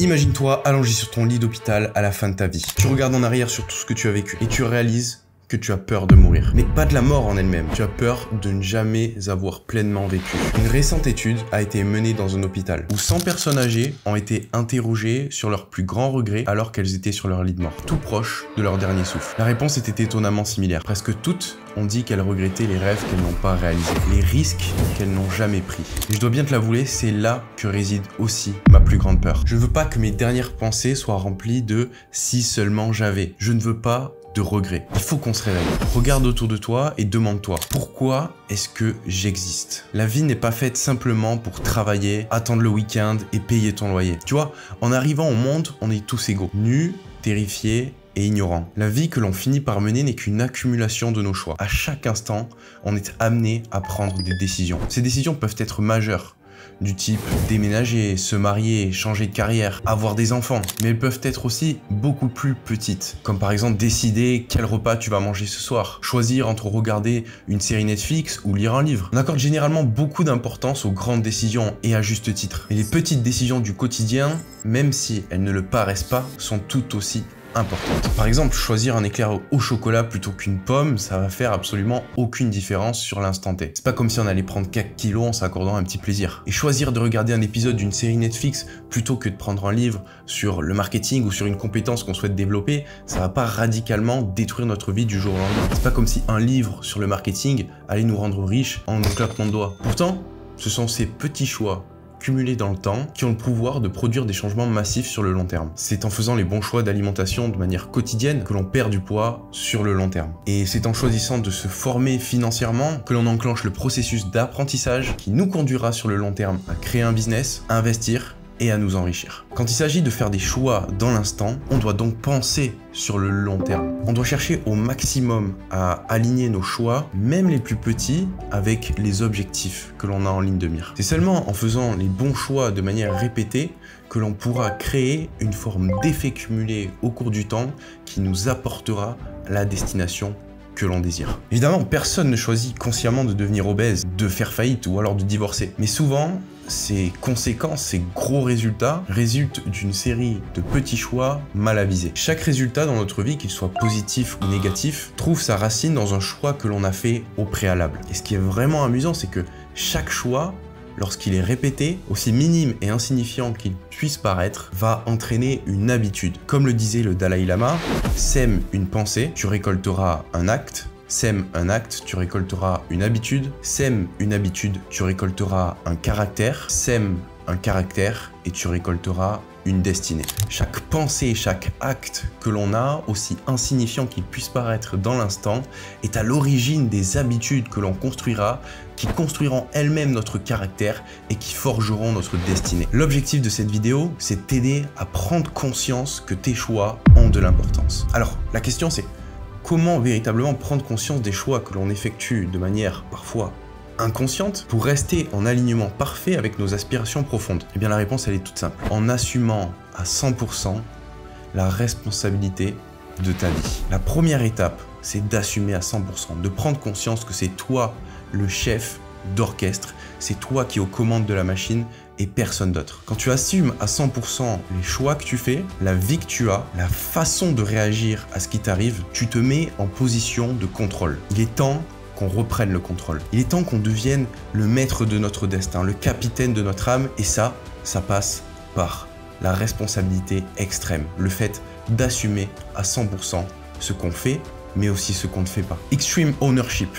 Imagine-toi allongé sur ton lit d'hôpital à la fin de ta vie. Tu regardes en arrière sur tout ce que tu as vécu et tu réalises que tu as peur de mourir. Mais pas de la mort en elle-même, tu as peur de ne jamais avoir pleinement vécu. Une récente étude a été menée dans un hôpital où 100 personnes âgées ont été interrogées sur leurs plus grands regrets alors qu'elles étaient sur leur lit de mort, tout proche de leur dernier souffle. La réponse était étonnamment similaire. Presque toutes ont dit qu'elles regrettaient les rêves qu'elles n'ont pas réalisés, les risques qu'elles n'ont jamais pris. Et je dois bien te l'avouer, c'est là que réside aussi ma plus grande peur. Je ne veux pas que mes dernières pensées soient remplies de « si seulement j'avais ». Je ne veux pas de regrets. Il faut qu'on se réveille. Regarde autour de toi et demande-toi pourquoi est-ce que j'existe? La vie n'est pas faite simplement pour travailler, attendre le week-end et payer ton loyer. Tu vois, en arrivant au monde, on est tous égaux, nus, terrifiés et ignorants. La vie que l'on finit par mener n'est qu'une accumulation de nos choix. À chaque instant, on est amené à prendre des décisions. Ces décisions peuvent être majeures, du type déménager, se marier, changer de carrière, avoir des enfants. Mais elles peuvent être aussi beaucoup plus petites, comme par exemple décider quel repas tu vas manger ce soir, choisir entre regarder une série Netflix ou lire un livre. On accorde généralement beaucoup d'importance aux grandes décisions et à juste titre. Et les petites décisions du quotidien, même si elles ne le paraissent pas, sont tout aussi importante. Par exemple, choisir un éclair au chocolat plutôt qu'une pomme, ça va faire absolument aucune différence sur l'instant T. C'est pas comme si on allait prendre 4 kilos en s'accordant un petit plaisir. Et choisir de regarder un épisode d'une série Netflix plutôt que de prendre un livre sur le marketing ou sur une compétence qu'on souhaite développer, ça va pas radicalement détruire notre vie du jour au lendemain. C'est pas comme si un livre sur le marketing allait nous rendre riches en un claquement de doigts. Pourtant, ce sont ces petits choix cumulés dans le temps qui ont le pouvoir de produire des changements massifs sur le long terme. C'est en faisant les bons choix d'alimentation de manière quotidienne que l'on perd du poids sur le long terme. Et c'est en choisissant de se former financièrement que l'on enclenche le processus d'apprentissage qui nous conduira sur le long terme à créer un business, à investir et à nous enrichir. Quand il s'agit de faire des choix dans l'instant, on doit donc penser sur le long terme. On doit chercher au maximum à aligner nos choix, même les plus petits, avec les objectifs que l'on a en ligne de mire. C'est seulement en faisant les bons choix de manière répétée que l'on pourra créer une forme d'effet cumulé au cours du temps qui nous apportera la destination que l'on désire. Évidemment, personne ne choisit consciemment de devenir obèse, de faire faillite ou alors de divorcer. Mais souvent, ces conséquences, ces gros résultats résultent d'une série de petits choix mal avisés. Chaque résultat dans notre vie, qu'il soit positif ou négatif, trouve sa racine dans un choix que l'on a fait au préalable. Et ce qui est vraiment amusant, c'est que chaque choix, lorsqu'il est répété, aussi minime et insignifiant qu'il puisse paraître, va entraîner une habitude. Comme le disait le Dalai Lama, sème une pensée, tu récolteras un acte. Sème un acte, tu récolteras une habitude. Sème une habitude, tu récolteras un caractère. Sème un caractère et tu récolteras une destinée. Chaque pensée, chaque acte que l'on a, aussi insignifiant qu'il puisse paraître dans l'instant, est à l'origine des habitudes que l'on construira, qui construiront elles-mêmes notre caractère et qui forgeront notre destinée. L'objectif de cette vidéo, c'est t'aider à prendre conscience que tes choix ont de l'importance. Alors, la question c'est, comment véritablement prendre conscience des choix que l'on effectue de manière parfois inconsciente pour rester en alignement parfait avec nos aspirations profondes? Eh bien la réponse elle est toute simple. En assumant à 100% la responsabilité de ta vie. La première étape, c'est d'assumer à 100%, de prendre conscience que c'est toi le chef d'orchestre, c'est toi qui es aux commandes de la machine et personne d'autre. Quand tu assumes à 100% les choix que tu fais, la vie que tu as, la façon de réagir à ce qui t'arrive, tu te mets en position de contrôle. Il est temps qu'on reprenne le contrôle. Il est temps qu'on devienne le maître de notre destin, le capitaine de notre âme, et ça passe par la responsabilité extrême, le fait d'assumer à 100% ce qu'on fait, mais aussi ce qu'on ne fait pas. Extreme Ownership,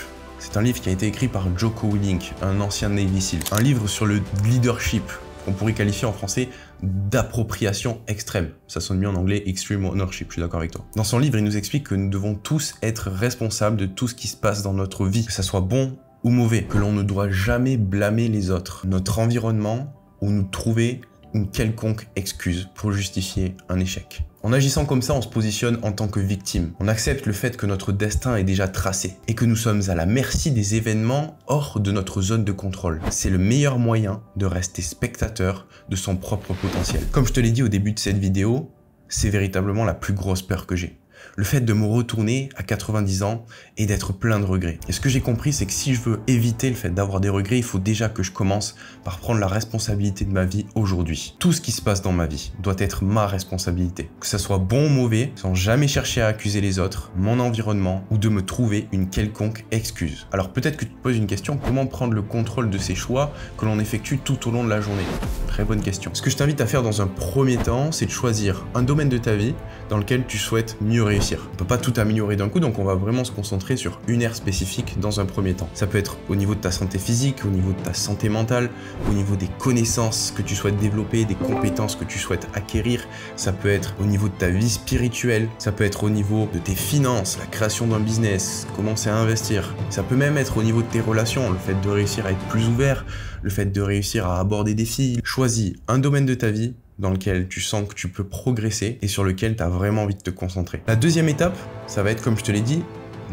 c'est un livre qui a été écrit par Jocko Willink, un ancien Navy SEAL. Un livre sur le leadership, qu'on pourrait qualifier en français d'appropriation extrême. Ça sonne mieux en anglais, Extreme Ownership, je suis d'accord avec toi. Dans son livre, il nous explique que nous devons tous être responsables de tout ce qui se passe dans notre vie, que ça soit bon ou mauvais, que l'on ne doit jamais blâmer les autres, notre environnement, ou nous trouver une quelconque excuse pour justifier un échec. En agissant comme ça, on se positionne en tant que victime. On accepte le fait que notre destin est déjà tracé et que nous sommes à la merci des événements hors de notre zone de contrôle. C'est le meilleur moyen de rester spectateur de son propre potentiel. Comme je te l'ai dit au début de cette vidéo, c'est véritablement la plus grosse peur que j'ai. Le fait de me retourner à 90 ans et d'être plein de regrets. Et ce que j'ai compris, c'est que si je veux éviter le fait d'avoir des regrets, il faut déjà que je commence par prendre la responsabilité de ma vie aujourd'hui. Tout ce qui se passe dans ma vie doit être ma responsabilité. Que ça soit bon ou mauvais, sans jamais chercher à accuser les autres, mon environnement ou de me trouver une quelconque excuse. Alors peut-être que tu te poses une question, comment prendre le contrôle de ces choix que l'on effectue tout au long de la journée? Très bonne question. Ce que je t'invite à faire dans un premier temps, c'est de choisir un domaine de ta vie dans lequel tu souhaites mieux réussir. On peut pas tout améliorer d'un coup, donc on va vraiment se concentrer sur une ère spécifique dans un premier temps. Ça peut être au niveau de ta santé physique, au niveau de ta santé mentale, au niveau des connaissances que tu souhaites développer, des compétences que tu souhaites acquérir. Ça peut être au niveau de ta vie spirituelle, ça peut être au niveau de tes finances, la création d'un business, commencer à investir. Ça peut même être au niveau de tes relations, le fait de réussir à être plus ouvert, le fait de réussir à aborder des filles. Choisis un domaine de ta vie dans lequel tu sens que tu peux progresser et sur lequel tu as vraiment envie de te concentrer. La deuxième étape, ça va être, comme je te l'ai dit,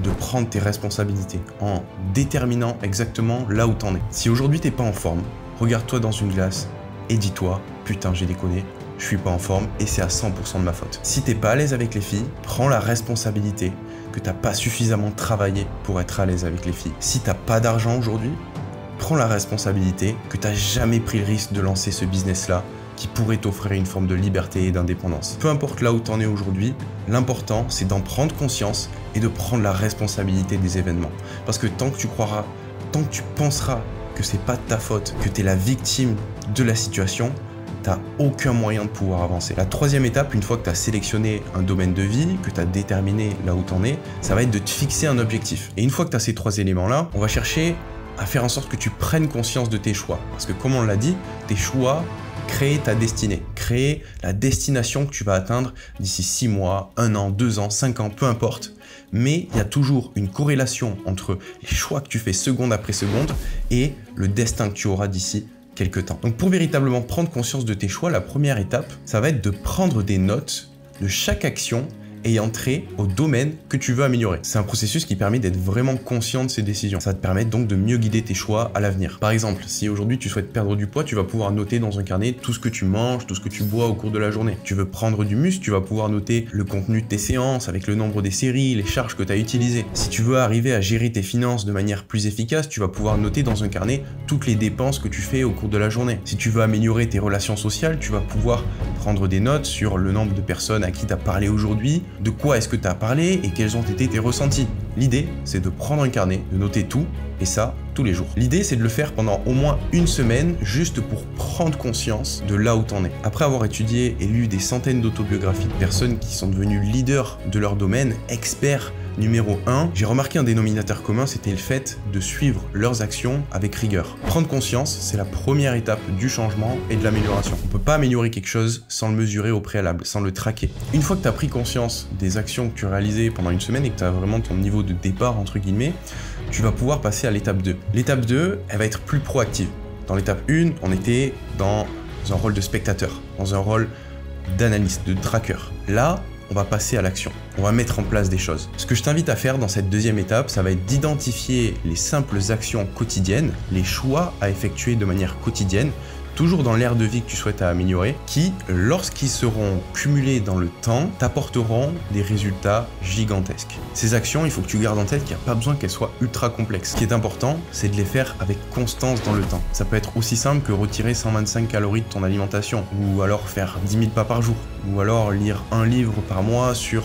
de prendre tes responsabilités en déterminant exactement là où t'en es. Si aujourd'hui t'es pas en forme, regarde-toi dans une glace et dis-toi « Putain, j'ai déconné, je suis pas en forme et c'est à 100% de ma faute ». Si t'es pas à l'aise avec les filles, prends la responsabilité que t'as pas suffisamment travaillé pour être à l'aise avec les filles. Si t'as pas d'argent aujourd'hui, prends la responsabilité que t'as jamais pris le risque de lancer ce business-là qui pourrait t'offrir une forme de liberté et d'indépendance. Peu importe là où tu en es aujourd'hui, l'important c'est d'en prendre conscience et de prendre la responsabilité des événements. Parce que tant que tu croiras, tant que tu penseras que c'est pas de ta faute, que tu es la victime de la situation, t'as aucun moyen de pouvoir avancer. La troisième étape, une fois que tu as sélectionné un domaine de vie, que tu as déterminé là où tu en es, ça va être de te fixer un objectif. Et une fois que tu as ces trois éléments-là, on va chercher à faire en sorte que tu prennes conscience de tes choix. Parce que comme on l'a dit, tes choix créent ta destinée, créent la destination que tu vas atteindre d'ici 6 mois, 1 an, 2 ans, 5 ans, peu importe. Mais il y a toujours une corrélation entre les choix que tu fais seconde après seconde et le destin que tu auras d'ici quelques temps. Donc pour véritablement prendre conscience de tes choix, la première étape, ça va être de prendre des notes de chaque action ayant trait au domaine que tu veux améliorer. C'est un processus qui permet d'être vraiment conscient de ces décisions. Ça va te permettre donc de mieux guider tes choix à l'avenir. Par exemple, si aujourd'hui tu souhaites perdre du poids, tu vas pouvoir noter dans un carnet tout ce que tu manges, tout ce que tu bois au cours de la journée. Tu veux prendre du muscle, tu vas pouvoir noter le contenu de tes séances avec le nombre des séries, les charges que tu as utilisées. Si tu veux arriver à gérer tes finances de manière plus efficace, tu vas pouvoir noter dans un carnet toutes les dépenses que tu fais au cours de la journée. Si tu veux améliorer tes relations sociales, tu vas pouvoir prendre des notes sur le nombre de personnes à qui tu as parlé aujourd'hui, de quoi est-ce que tu as parlé et quels ont été tes ressentis. L'idée, c'est de prendre un carnet, de noter tout, et ça, tous les jours. L'idée, c'est de le faire pendant au moins une semaine, juste pour prendre conscience de là où t'en es. Après avoir étudié et lu des centaines d'autobiographies de personnes qui sont devenues leaders de leur domaine, experts numéro 1, j'ai remarqué un dénominateur commun, c'était le fait de suivre leurs actions avec rigueur. Prendre conscience, c'est la première étape du changement et de l'amélioration. On ne peut pas améliorer quelque chose sans le mesurer au préalable, sans le traquer. Une fois que tu as pris conscience des actions que tu réalisais pendant une semaine et que tu as vraiment ton niveau de départ, entre guillemets, tu vas pouvoir passer à l'étape 2. L'étape 2, elle va être plus proactive. Dans l'étape 1, on était dans un rôle de spectateur, dans un rôle d'analyste, de tracker. Là, on va passer à l'action. On va mettre en place des choses. Ce que je t'invite à faire dans cette deuxième étape, ça va être d'identifier les simples actions quotidiennes, les choix à effectuer de manière quotidienne, toujours dans l'ère de vie que tu souhaites améliorer, qui, lorsqu'ils seront cumulés dans le temps, t'apporteront des résultats gigantesques. Ces actions, il faut que tu gardes en tête qu'il n'y a pas besoin qu'elles soient ultra complexes. Ce qui est important, c'est de les faire avec constance dans le temps. Ça peut être aussi simple que retirer 125 calories de ton alimentation, ou alors faire 10 000 pas par jour, ou alors lire un livre par mois sur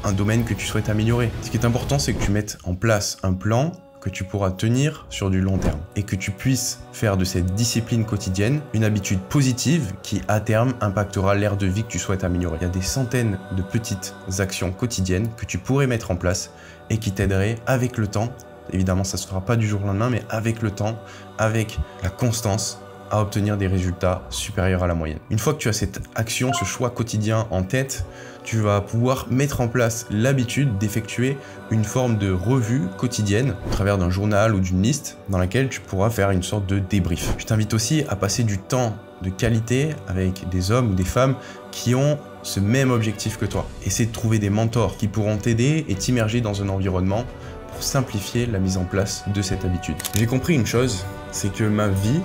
un domaine que tu souhaites améliorer. Ce qui est important, c'est que tu mettes en place un plan que tu pourras tenir sur du long terme et que tu puisses faire de cette discipline quotidienne une habitude positive qui à terme impactera l'ère de vie que tu souhaites améliorer. Il y a des centaines de petites actions quotidiennes que tu pourrais mettre en place et qui t'aideraient avec le temps. Évidemment, ça ne se fera pas du jour au lendemain, mais avec le temps, avec la constance, à obtenir des résultats supérieurs à la moyenne. Une fois que tu as cette action, ce choix quotidien en tête, tu vas pouvoir mettre en place l'habitude d'effectuer une forme de revue quotidienne au travers d'un journal ou d'une liste dans laquelle tu pourras faire une sorte de débrief. Je t'invite aussi à passer du temps de qualité avec des hommes ou des femmes qui ont ce même objectif que toi. Essaie de trouver des mentors qui pourront t'aider et t'immerger dans un environnement pour simplifier la mise en place de cette habitude. J'ai compris une chose, c'est que ma vie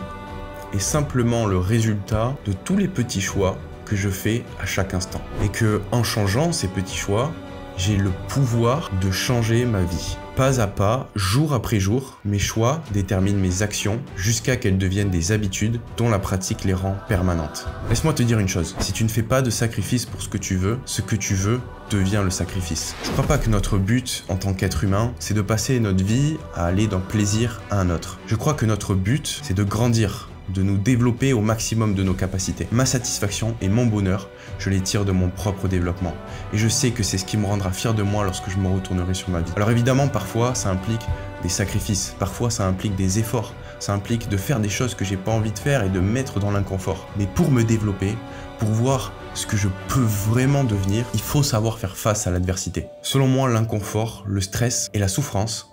est simplement le résultat de tous les petits choix que je fais à chaque instant. Et que en changeant ces petits choix, j'ai le pouvoir de changer ma vie. Pas à pas, jour après jour, mes choix déterminent mes actions jusqu'à qu'elles deviennent des habitudes dont la pratique les rend permanentes. Laisse-moi te dire une chose, si tu ne fais pas de sacrifice pour ce que tu veux devient le sacrifice. Je crois pas que notre but en tant qu'être humain, c'est de passer notre vie à aller d'un plaisir à un autre. Je crois que notre but, c'est de grandir, de nous développer au maximum de nos capacités. Ma satisfaction et mon bonheur, je les tire de mon propre développement. Et je sais que c'est ce qui me rendra fier de moi lorsque je me retournerai sur ma vie. Alors évidemment, parfois, ça implique des sacrifices. Parfois, ça implique des efforts. Ça implique de faire des choses que j'ai pas envie de faire et de me mettre dans l'inconfort. Mais pour me développer, pour voir ce que je peux vraiment devenir, il faut savoir faire face à l'adversité. Selon moi, l'inconfort, le stress et la souffrance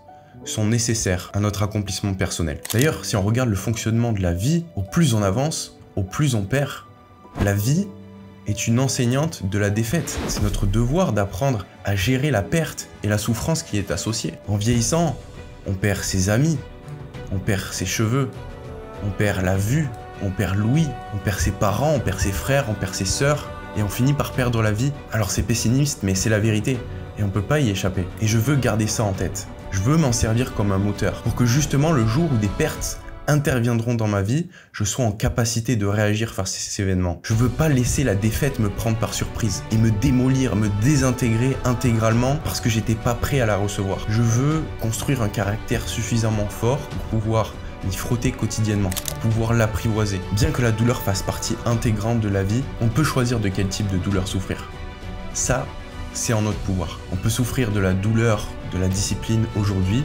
sont nécessaires à notre accomplissement personnel. D'ailleurs, si on regarde le fonctionnement de la vie, au plus on avance, au plus on perd. La vie est une enseignante de la défaite. C'est notre devoir d'apprendre à gérer la perte et la souffrance qui est associée. En vieillissant, on perd ses amis, on perd ses cheveux, on perd la vue, on perd l'ouïe, on perd ses parents, on perd ses frères, on perd ses sœurs, et on finit par perdre la vie. Alors c'est pessimiste, mais c'est la vérité, et on peut pas y échapper. Et je veux garder ça en tête. Je veux m'en servir comme un moteur, pour que justement le jour où des pertes interviendront dans ma vie, je sois en capacité de réagir face à ces événements. Je veux pas laisser la défaite me prendre par surprise et me démolir, me désintégrer intégralement parce que j'étais pas prêt à la recevoir. Je veux construire un caractère suffisamment fort pour pouvoir m'y frotter quotidiennement, pour pouvoir l'apprivoiser. Bien que la douleur fasse partie intégrante de la vie, on peut choisir de quel type de douleur souffrir. Ça, c'est en notre pouvoir. On peut souffrir de la douleur de la discipline aujourd'hui,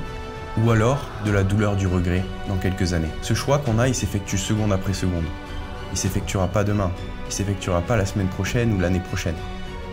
ou alors de la douleur du regret dans quelques années. Ce choix qu'on a, il s'effectue seconde après seconde. Il s'effectuera pas demain, il s'effectuera pas la semaine prochaine ou l'année prochaine.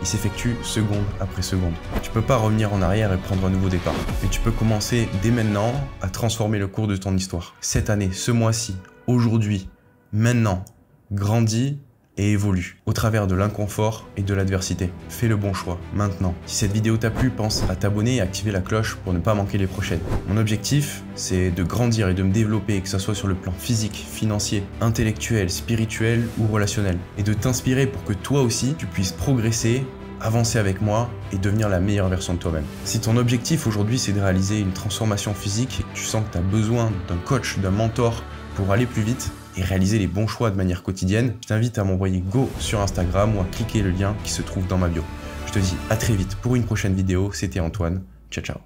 Il s'effectue seconde après seconde. Tu peux pas revenir en arrière et prendre un nouveau départ. Mais tu peux commencer dès maintenant à transformer le cours de ton histoire. Cette année, ce mois-ci, aujourd'hui, maintenant, grandis et évolue au travers de l'inconfort et de l'adversité. Fais le bon choix, maintenant. Si cette vidéo t'a plu, pense à t'abonner et activer la cloche pour ne pas manquer les prochaines. Mon objectif, c'est de grandir et de me développer, que ce soit sur le plan physique, financier, intellectuel, spirituel ou relationnel. Et de t'inspirer pour que toi aussi, tu puisses progresser, avancer avec moi et devenir la meilleure version de toi-même. Si ton objectif aujourd'hui, c'est de réaliser une transformation physique et que tu sens que tu as besoin d'un coach, d'un mentor pour aller plus vite, et réaliser les bons choix de manière quotidienne, je t'invite à m'envoyer go sur Instagram ou à cliquer le lien qui se trouve dans ma bio. Je te dis à très vite pour une prochaine vidéo, c'était Antoine, ciao ciao.